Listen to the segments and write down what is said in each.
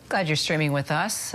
Glad you're streaming with us.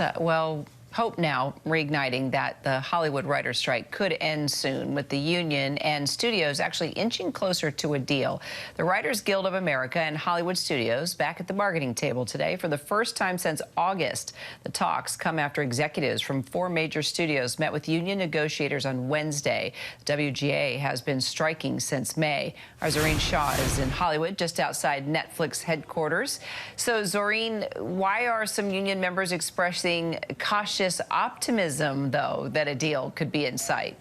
Hope now reigniting that the Hollywood writer's strike could end soon, with the union and studios actually inching closer to a deal. The Writers Guild of America and Hollywood studios back at the bargaining table today for the first time since August. The talks come after executives from 4 major studios met with union negotiators on Wednesday. The WGA has been striking since May. Our Zoreen Shaw is in Hollywood, just outside Netflix headquarters. So, Zoreen, why are some union members expressing cautious optimism, though, that a deal could be in sight?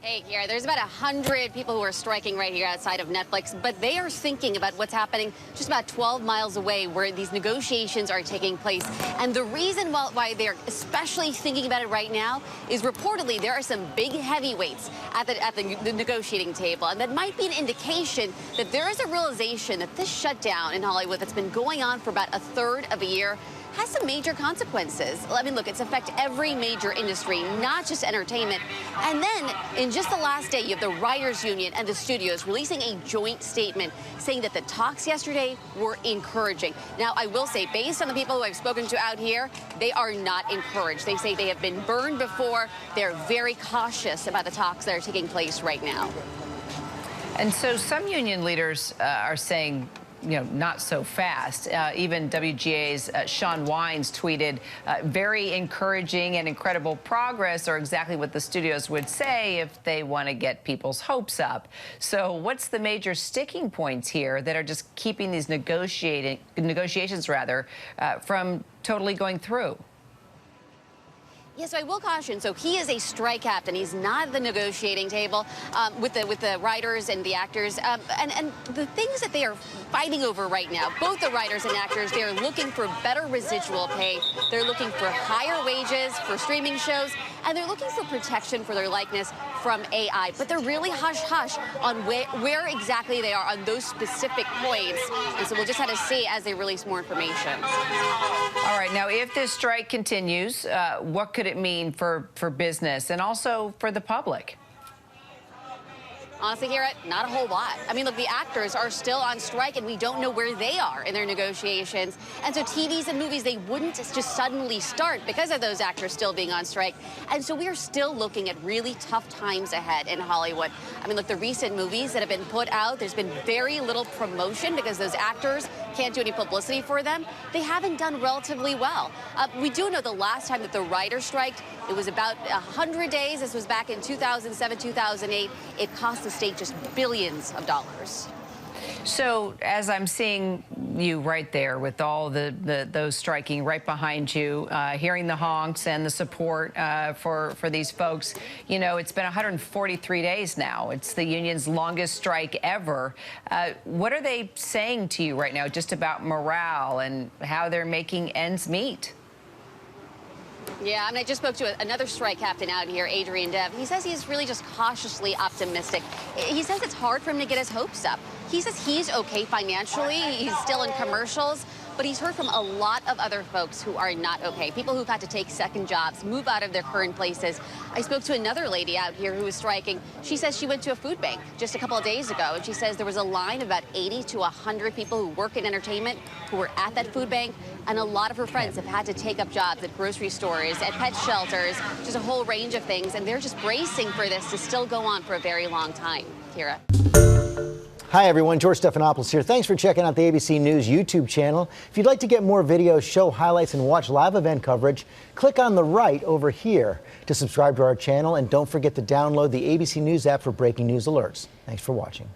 Hey, Kira, there's about 100 people who are striking right here outside of Netflix, but they are thinking about what's happening just about 12 miles away where these negotiations are taking place. And the reason why they're especially thinking about it right now is reportedly there are some big heavyweights at the negotiating table. And that might be an indication that there is a realization that this shutdown in Hollywood that's been going on for about a third of a year has some major consequences. I mean, look, it's affect every major industry, not just entertainment. And then, in just the last day, you have the Writers Union and the studios releasing a joint statement saying that the talks yesterday were encouraging. Now, I will say, based on the people who I've spoken to out here, they are not encouraged. They say they have been burned before. They're very cautious about the talks that are taking place right now. And so some union leaders are saying, not so fast. Even WGA's Sean Wines tweeted, very encouraging and incredible progress, or exactly what the studios would say if they want to get people's hopes up. So what's the major sticking points here that are just keeping these negotiations from totally going through? Yes, so I will caution. So he is a strike captain. He's not at the negotiating table with the writers and the actors. And the things that they are fighting over right now, both the writers and actors, they are looking for better residual pay. They're looking for higher wages for streaming shows, and they're looking for protection for their likeness from AI. But they're really hush-hush on where exactly they are on those specific points. And so we'll just have to see as they release more information. All right. Now, if this strike continues, what could it mean for business and also for the public? Honestly, Garrett, not a whole lot. I mean, look, the actors are still on strike, and we don't know where they are in their negotiations. And so TVs and movies, they wouldn't just suddenly start because of those actors still being on strike. And so we are still looking at really tough times ahead in Hollywood. I mean, look, the recent movies that have been put out, there's been very little promotion because those actors can't do any publicity for them. They haven't done relatively well. We do know the last time that the writers striked, it was about 100 days. This was back in 2007, 2008. It cost the state just billions of dollars. So as I'm seeing you right there with all those striking right behind you, hearing the honks and the support for these folks, it's been 143 days now. It's the union's longest strike ever. What are they saying to you right now just about morale and how they're making ends meet? Yeah, I mean, I just spoke to another strike captain out here, Adrian Dev. He says he's really just cautiously optimistic. He says it's hard for him to get his hopes up. He says he's okay financially. He's still in commercials, but he's heard from a lot of other folks who are not okay. People who've had to take second jobs, move out of their current places. I spoke to another lady out here who was striking. She says she went to a food bank just a couple of days ago, and she says there was a line of about 80 to 100 people who work in entertainment who were at that food bank, and a lot of her friends have had to take up jobs at grocery stores, at pet shelters, just a whole range of things, and they're just bracing for this to still go on for a very long time. Kira. Hi, everyone. George Stephanopoulos here. Thanks for checking out the ABC News YouTube channel. If you'd like to get more videos, show highlights, and watch live event coverage, click on the right over here to subscribe to our channel. And don't forget to download the ABC News app for breaking news alerts. Thanks for watching.